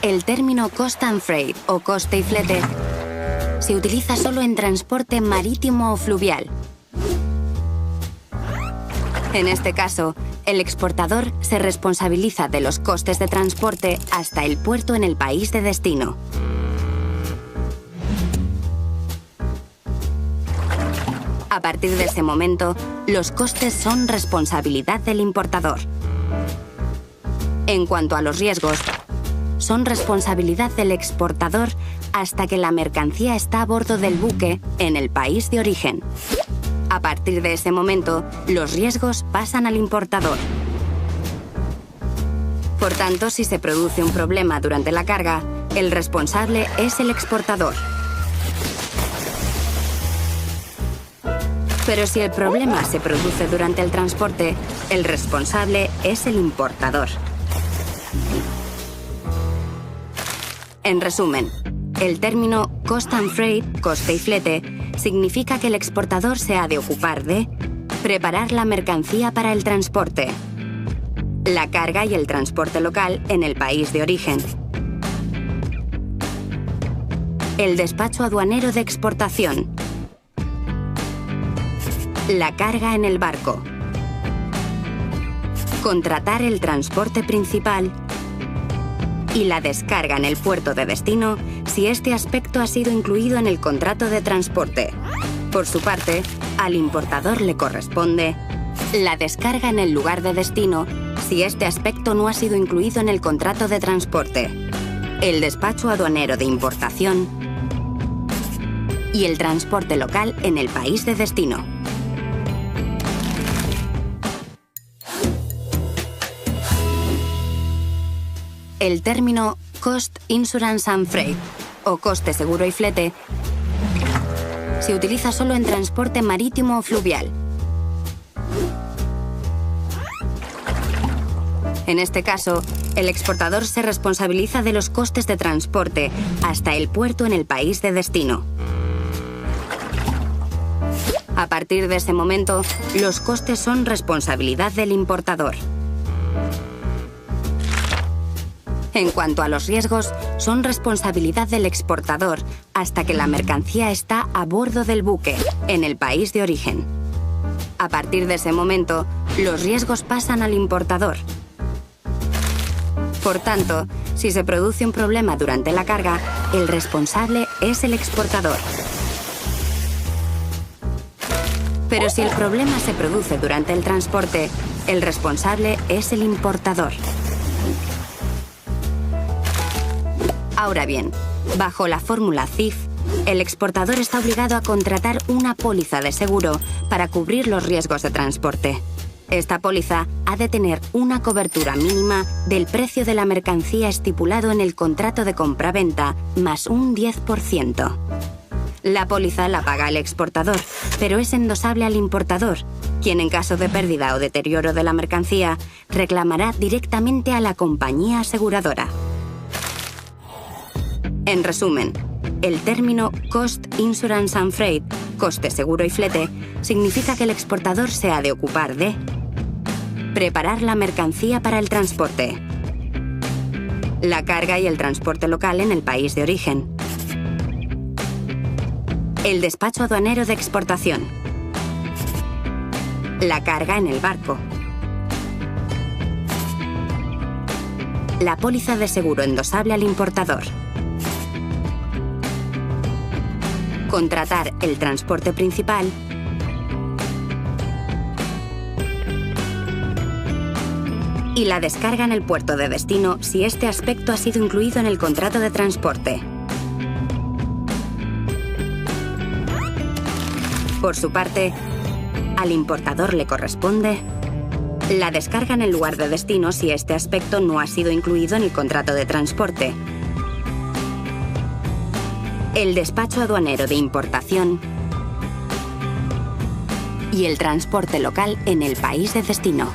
El término cost and freight o coste y flete se utiliza solo en transporte marítimo o fluvial. En este caso, el exportador se responsabiliza de los costes de transporte hasta el puerto en el país de destino. A partir de ese momento, los costes son responsabilidad del importador. En cuanto a los riesgos, son responsabilidad del exportador hasta que la mercancía está a bordo del buque en el país de origen. A partir de ese momento, los riesgos pasan al importador. Por tanto, si se produce un problema durante la carga, el responsable es el exportador. Pero si el problema se produce durante el transporte, el responsable es el importador. En resumen, el término cost and freight, coste y flete, significa que el exportador se ha de ocupar de preparar la mercancía para el transporte, la carga y el transporte local en el país de origen, el despacho aduanero de exportación, la carga en el barco, contratar el transporte principal y la descarga en el puerto de destino si este aspecto ha sido incluido en el contrato de transporte. Por su parte, al importador le corresponde la descarga en el lugar de destino si este aspecto no ha sido incluido en el contrato de transporte, el despacho aduanero de importación y el transporte local en el país de destino. El término Cost, Insurance and Freight, o coste, seguro y flete, se utiliza solo en transporte marítimo o fluvial. En este caso, el exportador se responsabiliza de los costes de transporte hasta el puerto en el país de destino. A partir de ese momento, los costes son responsabilidad del importador. En cuanto a los riesgos, son responsabilidad del exportador hasta que la mercancía está a bordo del buque, en el país de origen. A partir de ese momento, los riesgos pasan al importador. Por tanto, si se produce un problema durante la carga, el responsable es el exportador. Pero si el problema se produce durante el transporte, el responsable es el importador. Ahora bien, bajo la fórmula CIF, el exportador está obligado a contratar una póliza de seguro para cubrir los riesgos de transporte. Esta póliza ha de tener una cobertura mínima del precio de la mercancía estipulado en el contrato de compraventa más un 10%. La póliza la paga el exportador, pero es endosable al importador, quien en caso de pérdida o deterioro de la mercancía reclamará directamente a la compañía aseguradora. En resumen, el término Cost, Insurance and Freight, coste, seguro y flete, significa que el exportador se ha de ocupar de preparar la mercancía para el transporte, la carga y el transporte local en el país de origen, el despacho aduanero de exportación, la carga en el barco, la póliza de seguro endosable al importador, contratar el transporte principal y la descarga en el puerto de destino si este aspecto ha sido incluido en el contrato de transporte. Por su parte, al importador le corresponde la descarga en el lugar de destino si este aspecto no ha sido incluido en el contrato de transporte, el despacho aduanero de importación y el transporte local en el país de destino.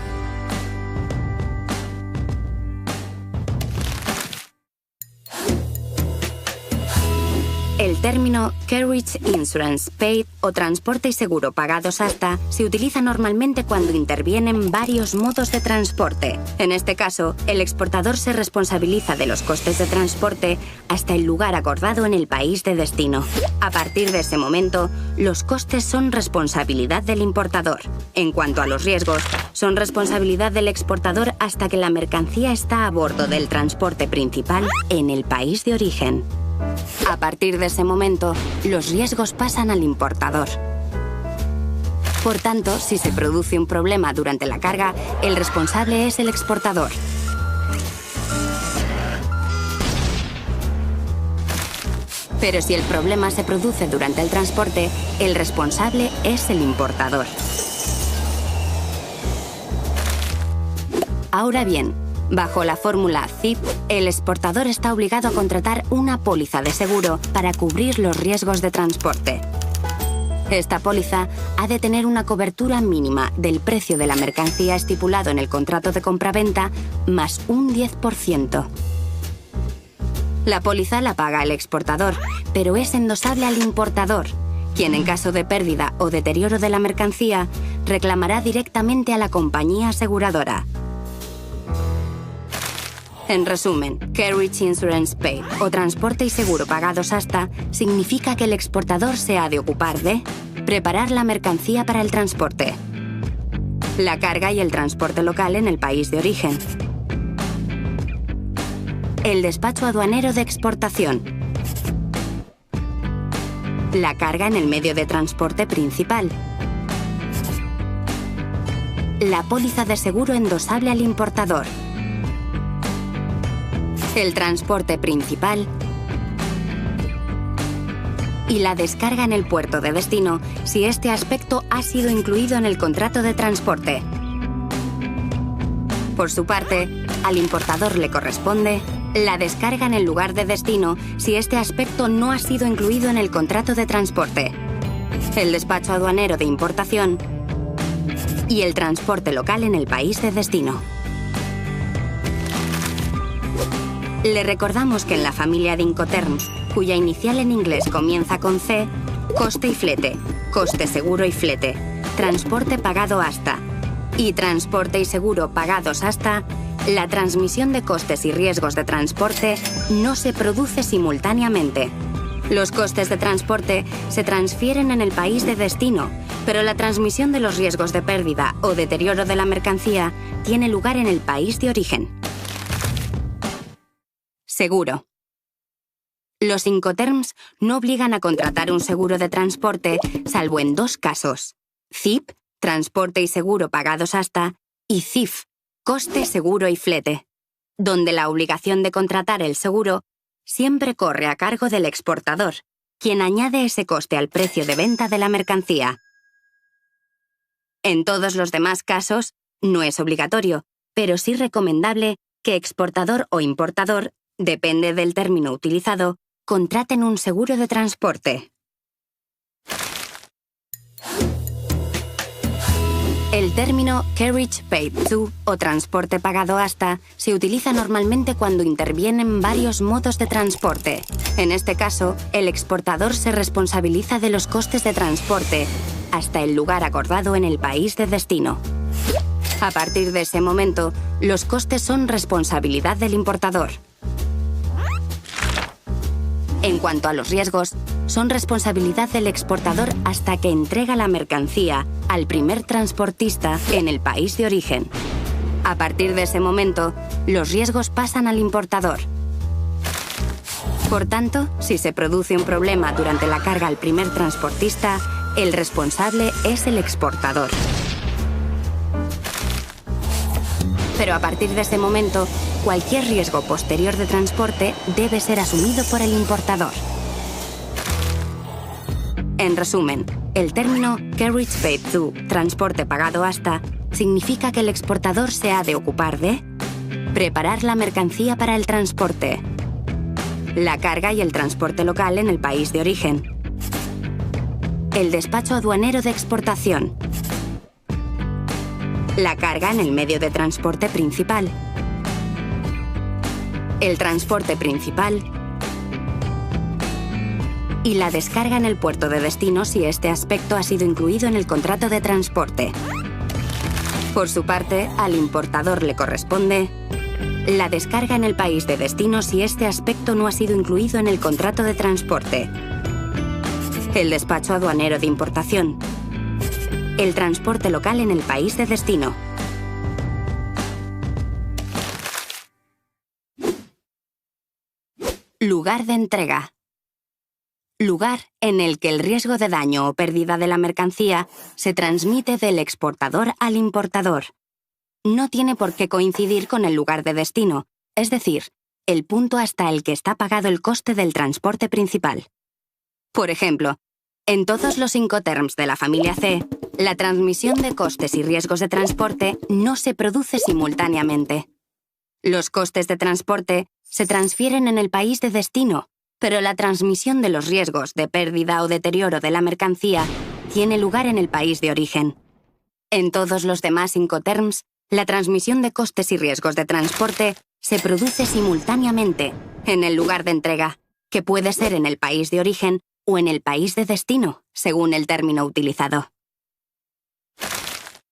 El El término Carriage Insurance Paid o transporte y seguro pagados hasta se utiliza normalmente cuando intervienen varios modos de transporte. En este caso, el exportador se responsabiliza de los costes de transporte hasta el lugar acordado en el país de destino. A partir de ese momento, los costes son responsabilidad del importador. En cuanto a los riesgos, son responsabilidad del exportador hasta que la mercancía está a bordo del transporte principal en el país de origen. A partir de ese momento, los riesgos pasan al importador. Por tanto, si se produce un problema durante la carga, el responsable es el exportador. Pero si el problema se produce durante el transporte, el responsable es el importador. Ahora bien, bajo la fórmula CIP, el exportador está obligado a contratar una póliza de seguro para cubrir los riesgos de transporte. Esta póliza ha de tener una cobertura mínima del precio de la mercancía estipulado en el contrato de compraventa más un 10%. La póliza la paga el exportador, pero es endosable al importador, quien en caso de pérdida o deterioro de la mercancía reclamará directamente a la compañía aseguradora. En resumen, Carriage Insurance Paid o transporte y seguro pagados hasta significa que el exportador se ha de ocupar de preparar la mercancía para el transporte, la carga y el transporte local en el país de origen, el despacho aduanero de exportación, la carga en el medio de transporte principal, la póliza de seguro endosable al importador, el transporte principal y la descarga en el puerto de destino si este aspecto ha sido incluido en el contrato de transporte. Por su parte, al importador le corresponde la descarga en el lugar de destino si este aspecto no ha sido incluido en el contrato de transporte, el despacho aduanero de importación y el transporte local en el país de destino. Le recordamos que en la familia de Incoterms, cuya inicial en inglés comienza con C, coste y flete, coste seguro y flete, transporte pagado hasta y transporte y seguro pagados hasta, la transmisión de costes y riesgos de transporte no se produce simultáneamente. Los costes de transporte se transfieren en el país de destino, pero la transmisión de los riesgos de pérdida o deterioro de la mercancía tiene lugar en el país de origen. Seguro. Los Incoterms no obligan a contratar un seguro de transporte salvo en dos casos: CIP, transporte y seguro pagados hasta, y CIF, coste, seguro y flete, donde la obligación de contratar el seguro siempre corre a cargo del exportador, quien añade ese coste al precio de venta de la mercancía. En todos los demás casos, no es obligatorio, pero sí recomendable que exportador o importador, depende del término utilizado, contraten un seguro de transporte. El término Carriage Paid to o transporte pagado hasta se utiliza normalmente cuando intervienen varios modos de transporte. En este caso, el exportador se responsabiliza de los costes de transporte hasta el lugar acordado en el país de destino. A partir de ese momento, los costes son responsabilidad del importador. En cuanto a los riesgos, son responsabilidad del exportador hasta que entrega la mercancía al primer transportista en el país de origen. A partir de ese momento, los riesgos pasan al importador. Por tanto, si se produce un problema durante la carga al primer transportista, el responsable es el exportador. Pero a partir de ese momento, cualquier riesgo posterior de transporte debe ser asumido por el importador. En resumen, el término Carriage Paid to, transporte pagado hasta, significa que el exportador se ha de ocupar de preparar la mercancía para el transporte, la carga y el transporte local en el país de origen, el despacho aduanero de exportación, la carga en el medio de transporte principal, el transporte principal y la descarga en el puerto de destino si este aspecto ha sido incluido en el contrato de transporte. Por su parte, al importador le corresponde la descarga en el país de destino si este aspecto no ha sido incluido en el contrato de transporte, el despacho aduanero de importación, el transporte local en el país de destino. Lugar de entrega. Lugar en el que el riesgo de daño o pérdida de la mercancía se transmite del exportador al importador. No tiene por qué coincidir con el lugar de destino, es decir, el punto hasta el que está pagado el coste del transporte principal. Por ejemplo, en todos los Incoterms de la familia C, la transmisión de costes y riesgos de transporte no se produce simultáneamente. Los costes de transporte se transfieren en el país de destino, pero la transmisión de los riesgos de pérdida o deterioro de la mercancía tiene lugar en el país de origen. En todos los demás Incoterms, la transmisión de costes y riesgos de transporte se produce simultáneamente en el lugar de entrega, que puede ser en el país de origen o en el país de destino, según el término utilizado.